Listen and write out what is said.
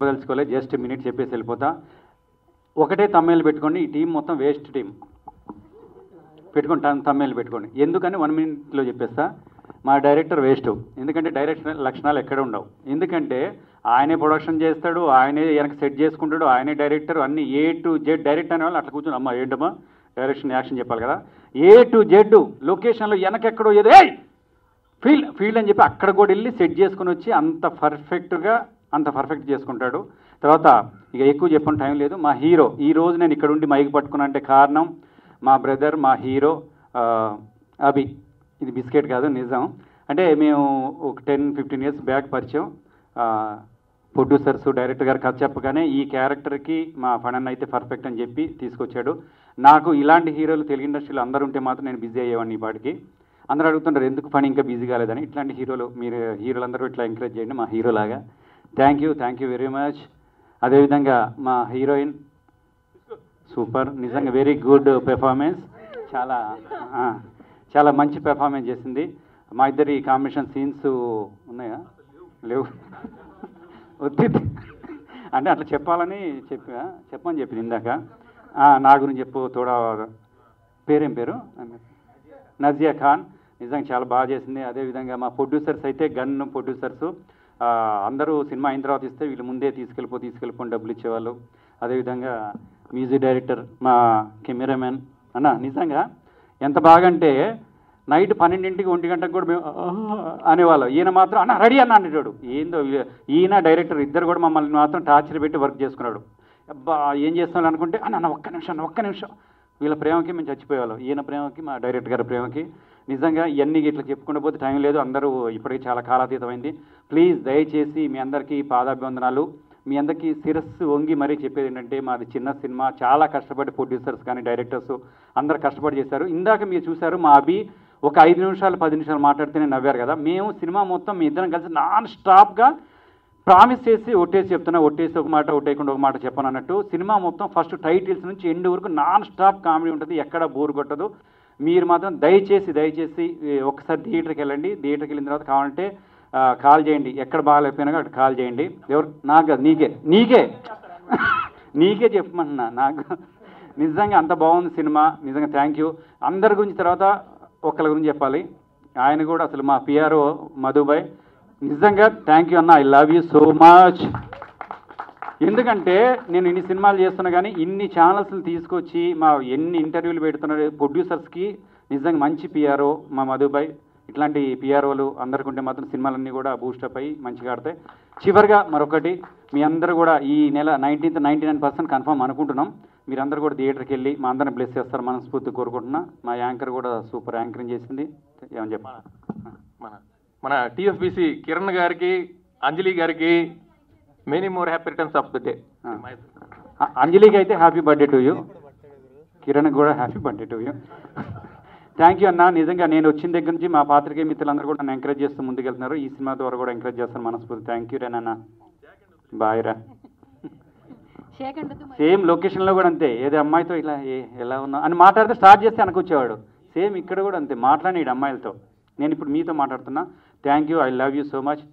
తెలుసుకోలే, just minute చెప్పేసి వెళ్ళిపోతా. ఒకటే తమ్మేలు పెట్టుకోండి, ఈ టీం మొత్తం వేస్ట్ టీం పెట్టుకోండి, తమ్మేలు పెట్టుకోండి. ఎందుకని 1 minute చెప్పేస్తా. మా డైరెక్టర్ వేస్ట్, ఎందుకంటే డైరెక్టర్ లక్షణాలు ఎక్కడ ఉండవు. ఎందుకంటే ఆయనే ప్రొడక్షన్ చేస్తాడు, ఆయనే వెనక సెట్ చేసుకుంటాడు, ఆయనే డైరెక్టర్, అన్ని A to Z డైరెక్ట్ అనే వాళ్ళు అట్లా కూర్చొని అమ్మ ఏంటమ్మా డైరెక్షన్ యాక్షన్ చెప్పాలి కదా. A to Z లొకేషన్లో వెనకెక్కడో ఏదో ఫీల్డ్ అని చెప్పి అక్కడ కూడా వెళ్ళి సెట్ చేసుకుని వచ్చి అంత పర్ఫెక్ట్ చేసుకుంటాడు. తర్వాత ఇక ఎక్కువ చెప్పని టైం లేదు. మా హీరో ఈ రోజు నేను ఇక్కడ ఉండి మైక్ పట్టుకున్నా అంటే కారణం మా బ్రదర్, మా హీరో అభి. ఇది బిస్కెట్ కాదు, నిజం. అంటే మేము ఒక 10-15 years బ్యాక్ పరిచయం. ప్రొడ్యూసర్స్ డైరెక్టర్ గారు కథ చెప్పగానే ఈ క్యారెక్టర్కి మా ఫణన్ అయితే పర్ఫెక్ట్ అని చెప్పి తీసుకొచ్చాడు. నాకు ఇలాంటి హీరోలు తెలుగు ఇండస్ట్రీలో అందరూ ఉంటే మాత్రం నేను బిజీ అయ్యేవాడిని. ఈ పాటికి అందరూ అడుగుతుంటారు ఎందుకు పని ఇంకా బిజీ కాలేదని. ఇట్లాంటి హీరోలు మీరు హీరోలందరూ ఇట్లా ఎంకరేజ్ చేయండి మా హీరోలాగా. Thank you very much. అదేవిధంగా మా హీరోయిన్ సూపర్, నిజంగా వెరీ గుడ్ పెర్ఫార్మెన్స్, చాలా మంచి పెర్ఫార్మెన్స్ చేసింది. మా ఇద్దరి కాంబినేషన్ సీన్స్ ఉన్నాయా? లేవు. వద్దు అంటే అట్లా చెప్పాలని చెప్పమని చెప్పింది ఇందాక. నా గురించి చెప్పు తోడా. పేరేం పేరు? నజియా ఖాన్. నిజంగా చాలా బాగా చేసింది. అదేవిధంగా మా ప్రొడ్యూసర్స్ అయితే గన్ ప్రొడ్యూసర్స్ అందరూ సినిమా అయిన తర్వాత ఇస్తే వీళ్ళు ముందే తీసుకెళ్ళిపోని డబ్బులు ఇచ్చేవాళ్ళు. అదేవిధంగా మ్యూజిక్ డైరెక్టర్ మా కెమెరామెన్ అన్న నిజంగా ఎంత బాగంటే నైట్ 12 1 గంటకు కూడా మేము అనేవాళ్ళం. ఈయన మాత్రం అన్న రెడీ అన్న అనేటోడు. ఏందో ఈయన డైరెక్టర్ ఇద్దరు కూడా మమ్మల్ని మాత్రం టార్చర్ పెట్టి వర్క్ చేసుకున్నాడు. అబ్బా ఏం చేస్తున్నాడు అనుకుంటే అన్న ఒక్క నిమిషం వీళ్ళ ప్రేమకి మేము చచ్చిపోయేవాళ్ళం. ఈయన ప్రేమకి మా డైరెక్టర్ గారి ప్రేమకి. నిజంగా ఇవన్నీ ఇట్లా చెప్పుకుంటూ పోతే టైం లేదు. అందరూ ఇప్పటికీ చాలా కాలాతీతమైంది. ప్లీజ్ దయచేసి మీ అందరికీ పాదాభివందనాలు. మీ అందరికీ శిరస్సు వంగి మరీ చెప్పేది ఏంటంటే మాది చిన్న సినిమా, చాలా కష్టపడి ప్రొడ్యూసర్స్ కానీ డైరెక్టర్స్ అందరు కష్టపడి చేశారు. ఇందాక మీరు చూశారు మా అభి ఒక 5 నిమిషాలు 10 నిమిషాలు మాట్లాడితేనే నవ్వారు కదా. మేము సినిమా మొత్తం మీ ఇద్దరం కలిసి నాన్ స్టాప్గా ప్రామిస్ చేసి ఒట్టేసి ఒక మాట ఒట్టేయకుండా ఒక మాట చెప్పను అన్నట్టు సినిమా మొత్తం ఫస్ట్ టైటిల్స్ నుంచి ఎండ్ వరకు నాన్ స్టాప్ కామెడీ ఉంటుంది, ఎక్కడ బోర్ కొట్టదు. మీరు మాత్రం దయచేసి ఒకసారి థియేటర్కి వెళ్ళండి. థియేటర్కి వెళ్ళిన తర్వాత కావాలంటే కాల్ చేయండి, ఎక్కడ బాగాలేకపోయినా అక్కడ కాల్ చేయండి. ఎవరు నాకు నీకే చెప్పమన్నా. నాకు నిజంగా అంత బాగుంది సినిమా. నిజంగా థ్యాంక్ యూ. అందరి గురించి తర్వాత ఒకళ్ళ గురించి చెప్పాలి. ఆయన కూడా అసలు మా పిఆర్ఓ మధుబాయ్, నిజంగా థ్యాంక్ యూ అన్న, I love you so much. ఎందుకంటే నేను ఇన్ని సినిమాలు చేస్తున్నా కానీ ఇన్ని ఛానల్స్ని తీసుకొచ్చి మా ఎన్ని ఇంటర్వ్యూలు పెడుతున్న ప్రొడ్యూసర్స్కి నిజంగా మంచి పిఆర్ఓ మా మధుబాయ్. ఇట్లాంటి పిఆర్ఓలు అందరికీ ఉంటే మాత్రం సినిమాలన్నీ కూడా బూస్టప్ అయ్యి మంచిగా ఆడతాయి. చివరిగా మరొకటి, మీ అందరూ కూడా ఈ నెల 19th 99% కన్ఫర్మ్ అనుకుంటున్నాం. మీరందరూ కూడా థియేటర్కి వెళ్ళి మా అందరిని బ్లెస్ చేస్తారు మనస్ఫూర్తి కోరుకుంటున్నా. మా యాంకర్ కూడా సూపర్ యాంకరింగ్ చేసింది. ఏమని చెప్పాలి, మన టీఎఫ్బీసీ కిరణ్ గారికి, అంజలి గారికి many more happy returns of the day. అంజలికి అయితే happy birthday to you, Kiran కూడా happy birthday to you. Thank you అన్న. నిజంగా నేను వచ్చిన దగ్గర నుంచి మా పాత్రికేయ మిత్రులందరూ కూడా నన్ను ఎంకరేజ్ చేస్తూ ముందుకెళ్తున్నారు. ఈ సినిమా ద్వారా కూడా ఎంకరేజ్ చేస్తాను మనస్ఫూర్తి. థ్యాంక్ యూ రేనన్న, బాయ్ రా. సేమ్ లొకేషన్లో కూడా అంతే, ఏదో అమ్మాయితో ఇలా ఎలా ఉన్నా అని మాట్లాడితే స్టార్ట్ చేస్తే అనుకొచ్చేవాడు. సేమ్ ఇక్కడ కూడా అంతే మాట్లాడాడు అమ్మాయిలతో. నేను ఇప్పుడు మీతో మాట్లాడుతున్నా. Thank you, I love you so much.